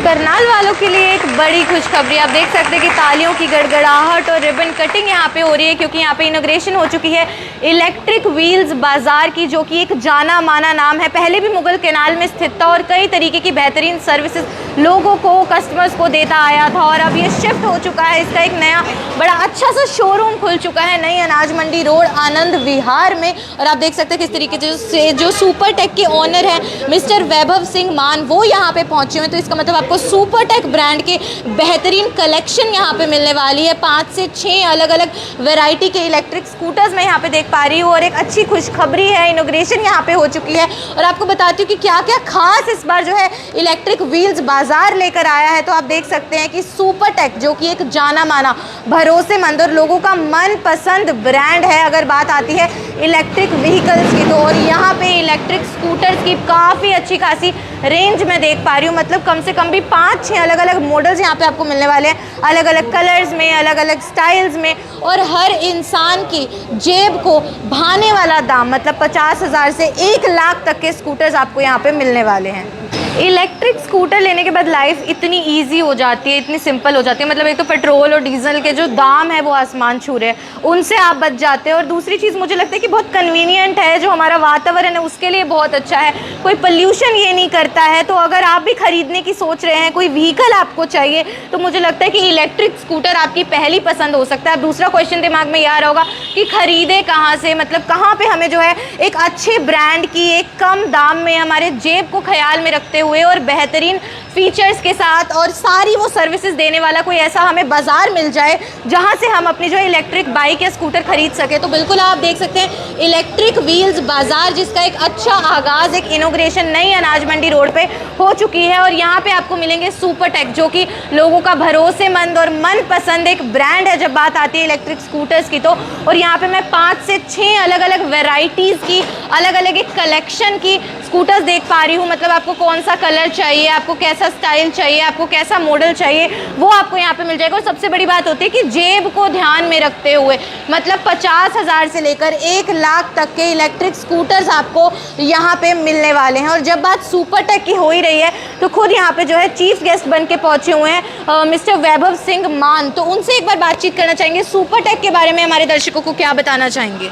करनाल वालों के लिए एक बड़ी खुशखबरी। आप देख सकते हैं कि तालियों की गड़गड़ाहट और रिबन कटिंग यहाँ पे हो रही है, क्योंकि यहाँ पे इनॉग्रेशन हो चुकी है इलेक्ट्रिक व्हील्स बाज़ार की, जो कि एक जाना माना नाम है। पहले भी मुगल कैनाल में स्थित था और कई तरीके की बेहतरीन सर्विसेज लोगों को, कस्टमर्स को देता आया था, और अब ये शिफ्ट हो चुका है। इसका एक नया बड़ा अच्छा सा शोरूम खुल चुका है नई अनाज मंडी रोड आनंद विहार में। और आप देख सकते हैं किस तरीके से जो सुपर टेक के ओनर हैं मिस्टर वैभव सिंह मान, वो यहाँ पे पहुँचे हुए हैं। तो इसका मतलब आपको सुपर टेक ब्रांड के बेहतरीन कलेक्शन यहाँ पे मिलने वाली है। 5 से 6 अलग अलग वैरायटी के इलेक्ट्रिक स्कूटर्स मैं यहाँ पे देख पा रही हूँ, और एक अच्छी खुशखबरी है, इनॉग्रेशन यहाँ पे हो चुकी है। और आपको बताती हूँ कि क्या क्या खास इस बार जो है इलेक्ट्रिक व्हील्स बाजार लेकर आया है। तो आप देख सकते हैं कि सुपर टेक, जो कि एक जाना माना, भरोसेमंद और लोगों का मनपसंद ब्रांड है अगर बात आती है इलेक्ट्रिक व्हीकल्स की। तो और यहाँ पे इलेक्ट्रिक स्कूटर्स की काफ़ी अच्छी खासी रेंज में देख पा रही हूँ, मतलब कम से कम भी 5-6 अलग अलग मॉडल्स यहाँ पे आपको मिलने वाले हैं, अलग अलग कलर्स में, अलग अलग स्टाइल्स में, और हर इंसान की जेब को भाने वाला दाम, मतलब 50,000 से 1 लाख तक के स्कूटर्स आपको यहाँ पे मिलने वाले हैं। इलेक्ट्रिक स्कूटर लेने के बाद लाइफ इतनी इजी हो जाती है, इतनी सिंपल हो जाती है। मतलब एक तो पेट्रोल और डीजल के जो दाम है वो आसमान छू रहे हैं, उनसे आप बच जाते हैं। और दूसरी चीज़ मुझे लगता है कि बहुत कन्वीनियंट है, जो हमारा वातावरण है उसके लिए बहुत अच्छा है, कोई पोल्यूशन ये नहीं करता है। तो अगर आप भी खरीदने की सोच रहे हैं, कोई व्हीकल आपको चाहिए, तो मुझे लगता है कि इलेक्ट्रिक स्कूटर आपकी पहली पसंद हो सकता है। अब दूसरा क्वेश्चन दिमाग में ये आ रहा होगा कि खरीदे कहाँ से, मतलब कहाँ पे हमें जो है एक अच्छे ब्रांड की एक कम दाम में हमारे जेब को ख्याल में रखते हुए और बेहतरीन फीचर्स के साथ और सारी वो सर्विसेज देने वाला कोई ऐसा हमें बाजार मिल जाए जहां से हम अपनी जो है इलेक्ट्रिक बाइक या स्कूटर खरीद सके। तो बिल्कुल आप देख सकते हैं इलेक्ट्रिक व्हील्स बाजार, जिसका एक अच्छा आगाज, एक इनॉग्रेशन नई अनाज मंडी रोड पे हो चुकी है। और यहाँ पे आपको मिलेंगे सुपर टेक, जो कि लोगों का भरोसेमंद और मनपसंद एक ब्रांड है जब बात आती है इलेक्ट्रिक स्कूटर्स की। तो और यहाँ पे मैं 5 से 6 अलग अलग वेराइटीज़ की, अलग अलग एक कलेक्शन की स्कूटर्स देख पा रही हूँ। मतलब आपको कौन सा कलर चाहिए, आपको कैसा स्टाइल चाहिए, आपको कैसा मॉडल चाहिए, वो आपको यहाँ पे मिल जाएगा। और सबसे बड़ी बात होती है कि जेब को ध्यान में रखते हुए, मतलब 50,000 से लेकर 1 लाख तक के इलेक्ट्रिक स्कूटर्स आपको यहाँ पे मिलने वाले हैं। और जब बात सुपर टेक की हो ही रही है, तो खुद यहाँ पे जो है चीफ गेस्ट बन के पहुँचे हुए हैं मिस्टर वैभव सिंह मान। तो उनसे एक बार बातचीत करना चाहेंगे, सुपर टेक के बारे में हमारे दर्शकों को क्या बताना चाहेंगे?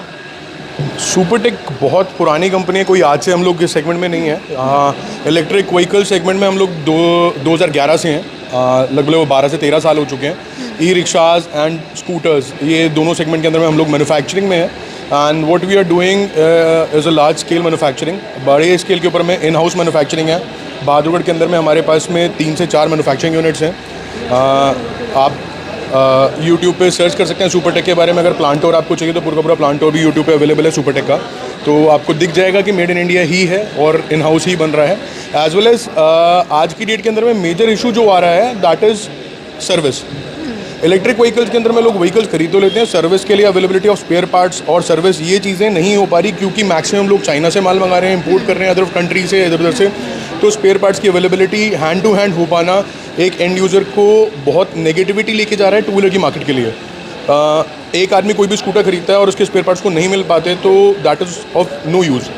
सुपरटेक बहुत पुरानी कंपनी है, कोई आज से हम लोग इस सेगमेंट में नहीं है। इलेक्ट्रिक व्हीकल सेगमेंट में हम लोग 2011 से हैं, लगभग 12 से 13 साल हो चुके हैं। ई रिक्शाज एंड स्कूटर्स, ये दोनों सेगमेंट के अंदर में हम लोग मैन्युफैक्चरिंग में हैं। And what we are doing is a large scale manufacturing, बड़े स्केल के ऊपर में इन हाउस मैन्युफैक्चरिंग है। बहादुरगढ़ के अंदर में हमारे पास में 3 से 4 मैन्युफैक्चरिंग यूनिट्स हैं। आप यूट्यूब पे सर्च कर सकते हैं सुपरटेक के बारे में। अगर प्लांट टूर आपको चाहिए तो पूरा प्लांट टूर भी यूट्यूब पे अवेलेबल है सुपरटेक का, तो आपको दिख जाएगा कि मेड इन इंडिया ही है और इन हाउस ही बन रहा है। एज वेल एज आज की डेट के अंदर में मेजर इशू जो आ रहा है that is service. Electric vehicles के अंदर में लोग व्हीकल्स खरीद तो लेते हैं, सर्विस के लिए अवेलेबिलिटी ऑफ स्पेयर पार्ट्स और सर्विस ये चीज़ें नहीं हो पा रही, क्योंकि मैक्सिमम लोग चाइना से माल मंगा रहे हैं, इंपोर्ट कर रहे हैं अदर कंट्री से, इधर उधर से। तो स्पेयर पार्ट्स की अवेलेबिलिटी हैंड टू हैंड हो पाना एक एंड यूज़र को बहुत नेगेटिविटी लेके जा रहा है टू व्हीलर की मार्केट के लिए। एक आदमी कोई भी स्कूटर खरीदता है और उसके स्पेयर पार्ट्स को नहीं मिल पाते, तो that is of no use.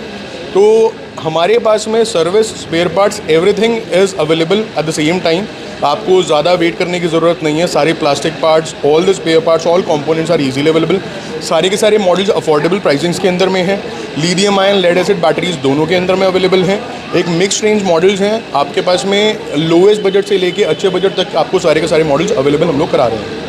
तो हमारे पास में service, spare parts, everything is available at the same time. आपको ज़्यादा वेट करने की ज़रूरत नहीं है। सारे plastic parts, all the spare parts, all components are easily available. सारे के सारे मॉडल्स अफोर्डेबल प्राइसिंग्स के अंदर में हैं। Lithium ion, lead acid batteries दोनों के अंदर में अवेलेबल हैं। एक मिक्स रेंज मॉडल्स हैं आपके पास में, लोएस्ट बजट से लेके अच्छे बजट तक आपको सारे के सारे मॉडल्स अवेलेबल हम लोग करा रहे हैं।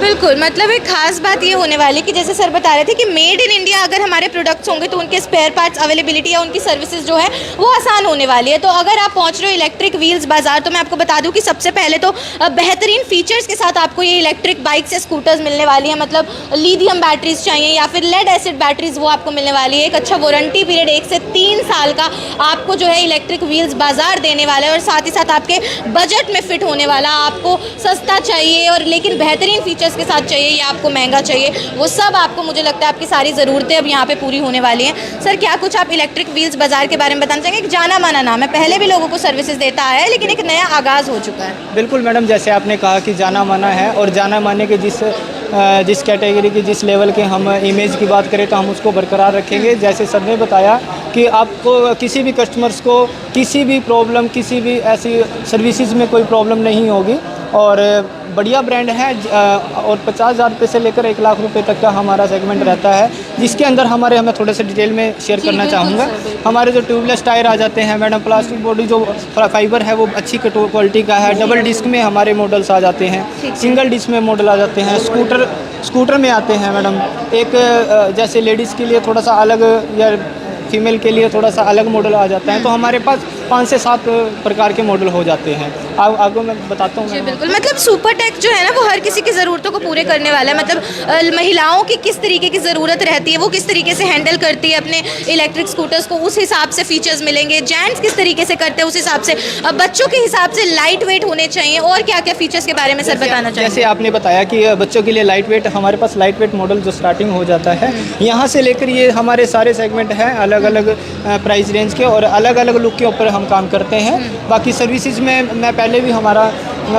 बिल्कुल, मतलब एक खास बात ये होने वाली कि जैसे सर बता रहे थे कि मेड इन इंडिया अगर हमारे प्रोडक्ट्स होंगे तो उनके स्पेयर पार्ट्स अवेलेबिलिटी या उनकी सर्विसेज जो है वो आसान होने वाली है। तो अगर आप पहुंच रहे हो इलेक्ट्रिक व्हील्स बाजार, तो मैं आपको बता दूं कि सबसे पहले तो बेहतरीन फीचर्स के साथ आपको ये इलेक्ट्रिक बाइक्स या स्कूटर्स मिलने वाली हैं। मतलब लिथियम बैटरीज चाहिए या फिर लेड एसिड बैटरीज, वो आपको मिलने वाली है। एक अच्छा वारंटी पीरियड 1 से 3 साल का आपको जो है इलेक्ट्रिक व्हील्स बाजार देने वाला है, और साथ ही साथ आपके बजट में फिट होने वाला। आपको सस्ता चाहिए और लेकिन बेहतरीन फीचर्स के साथ चाहिए या आपको महंगा चाहिए, वो सब आपको, मुझे लगता है आपकी सारी ज़रूरतें अब यहाँ पे पूरी होने वाली हैं। सर, क्या कुछ आप इलेक्ट्रिक व्हील्स बाजार के बारे में बताना चाहेंगे? एक जाना माना नाम है, पहले भी लोगों को सर्विसेज देता आया है, लेकिन एक नया आगाज़ हो चुका है। बिल्कुल मैडम, जैसे आपने कहा कि जाना माना है, और जाना माने के जिस जिस कैटेगरी की जिस लेवल के हम इमेज की बात करें तो हम उसको बरकरार रखेंगे। जैसे सर ने बताया कि आपको किसी भी कस्टमर्स को किसी भी प्रॉब्लम, किसी भी ऐसी सर्विसेज में कोई प्रॉब्लम नहीं होगी और बढ़िया ब्रांड है। और 50,000 रुपये से लेकर 1 लाख रुपए तक का हमारा सेगमेंट रहता है, जिसके अंदर मैं थोड़े से डिटेल में शेयर करना चाहूँगा। हमारे जो ट्यूबलेस टायर आ जाते हैं मैडम, प्लास्टिक बॉडी जो फाइबर है वो अच्छी क्वालिटी का है। डबल डिस्क में हमारे मॉडल्स आ जाते हैं, सिंगल डिस्क में मॉडल आ जाते हैं, स्कूटर में आते हैं मैडम। एक जैसे लेडीज़ के लिए थोड़ा सा अलग या फीमेल के लिए थोड़ा सा अलग मॉडल आ जाता है, तो हमारे पास 5 से 7 प्रकार के मॉडल हो जाते हैं। आपको मैं बताता हूँ। जी बिल्कुल, मतलब सुपरटेक जो है ना वो हर किसी की ज़रूरतों को पूरे करने वाला है। मतलब महिलाओं की किस तरीके की ज़रूरत रहती है, वो किस तरीके से हैंडल करती है अपने इलेक्ट्रिक स्कूटर्स को, उस हिसाब से फीचर्स मिलेंगे। जेंट्स किस तरीके से करते हैं उस हिसाब से, बच्चों के हिसाब से लाइट वेट होने चाहिए। और क्या क्या फीचर्स के बारे में सर बताना चाहिए? जैसे आपने बताया कि बच्चों के लिए लाइट वेट, हमारे पास लाइट वेट मॉडल जो स्टार्टिंग हो जाता है यहाँ से लेकर ये हमारे सारे सेगमेंट हैं अलग अलग प्राइस रेंज के और अलग अलग लुक के ऊपर हम काम करते हैं। बाकी सर्विसेज में मैं पहले भी हमारा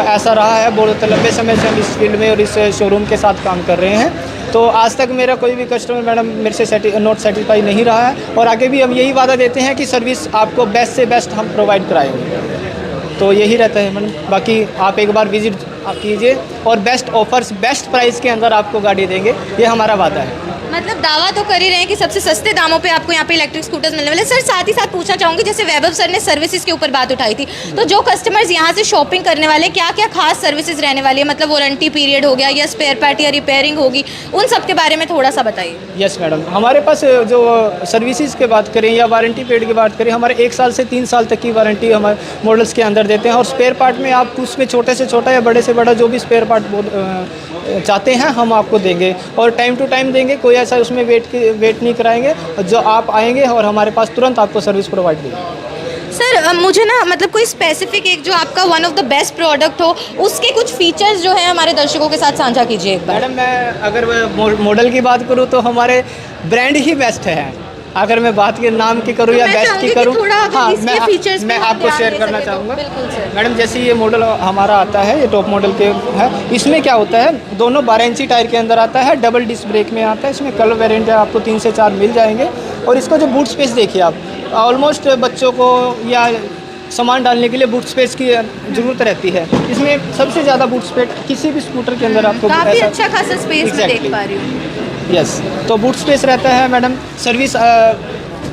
ऐसा रहा है, बहुत लंबे समय से हम इस फील्ड में और इस शोरूम के साथ काम कर रहे हैं। तो आज तक मेरा कोई भी कस्टमर मैडम मेरे से नॉट सेटिस्फाई नहीं रहा है और आगे भी हम यही वादा देते हैं कि सर्विस आपको बेस्ट से बेस्ट हम प्रोवाइड कराएंगे। तो यही रहता है मैडम। बाकी आप एक बार विजिट कीजिए और बेस्ट ऑफर्स, बेस्ट प्राइस के अंदर आपको गाड़ी देंगे, ये हमारा वादा है। मतलब दावा तो कर ही रहे हैं कि सबसे सस्ते दामों पे आपको यहाँ पे इलेक्ट्रिक स्कूटर्स मिलने वाले। सर साथ ही साथ पूछना चाहूँगी, जैसे वैभव सर ने सर्विसेज के ऊपर बात उठाई थी, तो जो कस्टमर्स यहाँ से शॉपिंग करने वाले क्या क्या खास सर्विसेज रहने वाली है? मतलब वारंटी पीरियड हो गया या स्पेयर पार्ट या रिपेयरिंग होगी, उन सब के बारे में थोड़ा सा बताइए। यस मैडम, हमारे पास जो सर्विसेज की बात करें या वारंटी पीरियड की बात करें, हमारे 1 साल से 3 साल तक की वारंटी हमारे मॉडल्स के अंदर देते हैं। और स्पेयर पार्ट में आप उसमें छोटे से छोटा या बड़े से बड़ा जो भी स्पेयर पार्ट चाहते हैं हम आपको देंगे और टाइम टू टाइम देंगे। कोई ऐसा उसमें वेट नहीं कराएंगे, जो आप आएंगे और हमारे पास तुरंत आपको सर्विस प्रोवाइड देंगे। सर मुझे ना मतलब कोई स्पेसिफिक एक जो आपका one of the best product हो, उसके कुछ फीचर्स जो है हमारे दर्शकों के साथ साझा कीजिए एक बार। मैडम मैं अगर मॉडल की बात करूँ तो हमारे ब्रांड ही बेस्ट है। अगर मैं बात के नाम की करूँ या बेस्ट की करूँ, हाँ मैं आपको शेयर करना चाहूँगा मैडम। जैसे ये मॉडल हमारा आता है, ये टॉप मॉडल के है। इसमें क्या होता है, दोनों 12 इंची टायर के अंदर आता है, डबल डिस्क ब्रेक में आता है। इसमें कलर वेरिएंट है, आपको 3 से 4 मिल जाएंगे। और इसका जो बूट स्पेस देखिए आप, ऑलमोस्ट बच्चों को या सामान डालने के लिए बूट स्पेस की ज़रूरत रहती है। इसमें सबसे ज़्यादा बूट स्पेस किसी भी स्कूटर के अंदर आपको काफ़ी अच्छा खासा स्पेस मैं देख पा रही हूँ। यस, तो बूट स्पेस रहता है मैडम। सर्विस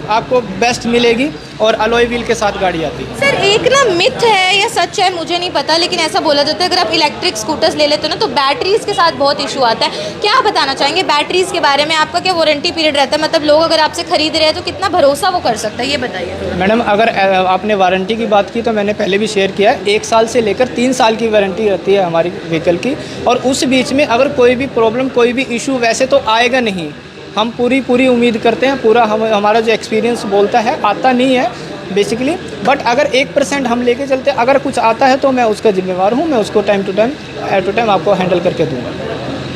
आपको बेस्ट मिलेगी और अलॉय व्हील के साथ गाड़ी आती है। सर एक ना मिथ है या सच है मुझे नहीं पता, लेकिन ऐसा बोला जाता है अगर आप इलेक्ट्रिक स्कूटर्स ले लेते हो ना तो बैटरीज के साथ बहुत इशू आता है। क्या आप बताना चाहेंगे बैटरीज के बारे में? आपका क्या वारंटी पीरियड रहता है? मतलब लोग अगर आपसे खरीद रहे हैं तो कितना भरोसा वो कर सकता है, ये बताइए। मैडम अगर आपने वारंटी की बात की तो मैंने पहले भी शेयर किया है, 1 साल से लेकर 3 साल की वारंटी रहती है हमारी व्हीकल की। और उस बीच में अगर कोई भी प्रॉब्लम, कोई भी इशू वैसे तो आएगा नहीं। हम पूरी उम्मीद करते हैं, पूरा हमारा जो एक्सपीरियंस बोलता है, आता नहीं है बेसिकली, बट अगर 1% हम लेके चलते, अगर कुछ आता है तो मैं उसका जिम्मेवार हूँ। मैं उसको टाइम टू टाइम आपको हैंडल करके दूँगा।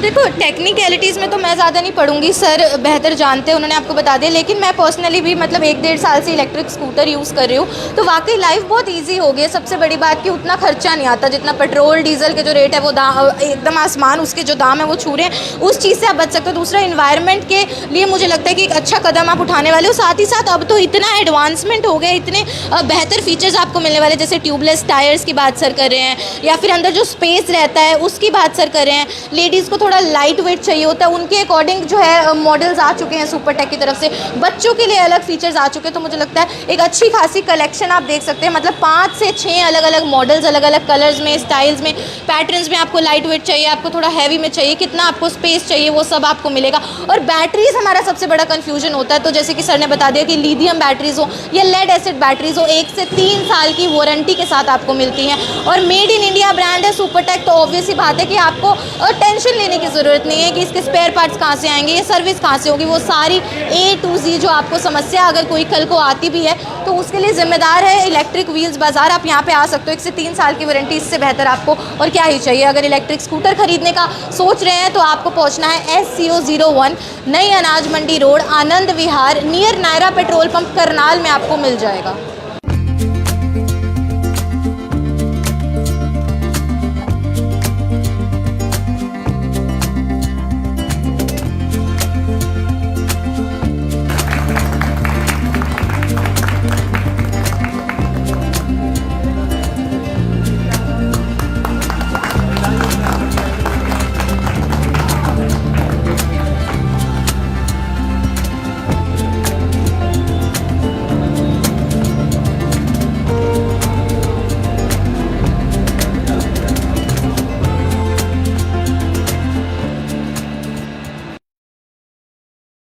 देखो टेक्निकलिटीज़ में तो मैं ज़्यादा नहीं पढ़ूंगी, सर बेहतर जानते हैं, उन्होंने आपको बता दिया। लेकिन मैं पर्सनली भी मतलब 1-1.5 साल से इलेक्ट्रिक स्कूटर यूज़ कर रही हूँ, तो वाकई लाइफ बहुत इजी हो गई है। सबसे बड़ी बात कि उतना खर्चा नहीं आता, जितना पेट्रोल डीजल के जो रेट है वो एकदम आसमान, उसके जो दाम है वो छू रहे हैं, उस चीज़ से आप बच सकते हो। दूसरा इन्वायरमेंट के लिए मुझे लगता है कि एक अच्छा कदम आप उठाने वाले हो। साथ ही साथ अब तो इतना एडवांसमेंट हो गया, इतने बेहतर फीचर्स आपको मिलने वाले, जैसे ट्यूबलेस टायर्स की बात सर कर रहे हैं, या फिर अंदर जो स्पेस रहता है उसकी बात सर कर रहे हैं। लेडीज़ को थोड़ा लाइट वेट चाहिए होता है, उनके अकॉर्डिंग जो है मॉडल्स आ चुके हैं सुपरटेक की तरफ से। बच्चों के लिए अलग फीचर्स आ चुके हैं, तो मुझे लगता है एक अच्छी खासी कलेक्शन आप देख सकते हैं। मतलब 5 से 6 अलग अलग मॉडल्स, अलग अलग कलर्स में, स्टाइल्स में, पैटर्न्स में। आपको लाइट वेट चाहिए, आपको थोड़ा हैवी में चाहिए, कितना आपको स्पेस चाहिए, वो सब आपको मिलेगा। और बैटरीज हमारा सबसे बड़ा कन्फ्यूजन होता है, तो जैसे कि सर ने बता दिया कि लिथियम बैटरीज हो या लेड एसिड बैटरीज हो, 1 से 3 साल की वारंटी के साथ आपको मिलती हैं। और मेड इन इंडिया ब्रांड है सुपरटेक, तो ऑब्वियस ही बात है कि आपको टेंशन लेने की ज़रूरत नहीं है कि इसके स्पेयर पार्ट्स कहाँ से आएंगे, ये सर्विस कहाँ से होगी। वो सारी A to Z जो आपको समस्या अगर कोई कल को आती भी है तो उसके लिए जिम्मेदार है इलेक्ट्रिक व्हील्स बाज़ार। आप यहाँ पे आ सकते हो, 1 से 3 साल की वारंटी, इससे बेहतर आपको और क्या ही चाहिए। अगर इलेक्ट्रिक स्कूटर खरीदने का सोच रहे हैं तो आपको पहुँचना है SCO01 Nai Anaj Mandi road, Anand Vihar, near Nayara petrol pump, Karnal में आपको मिल जाएगा।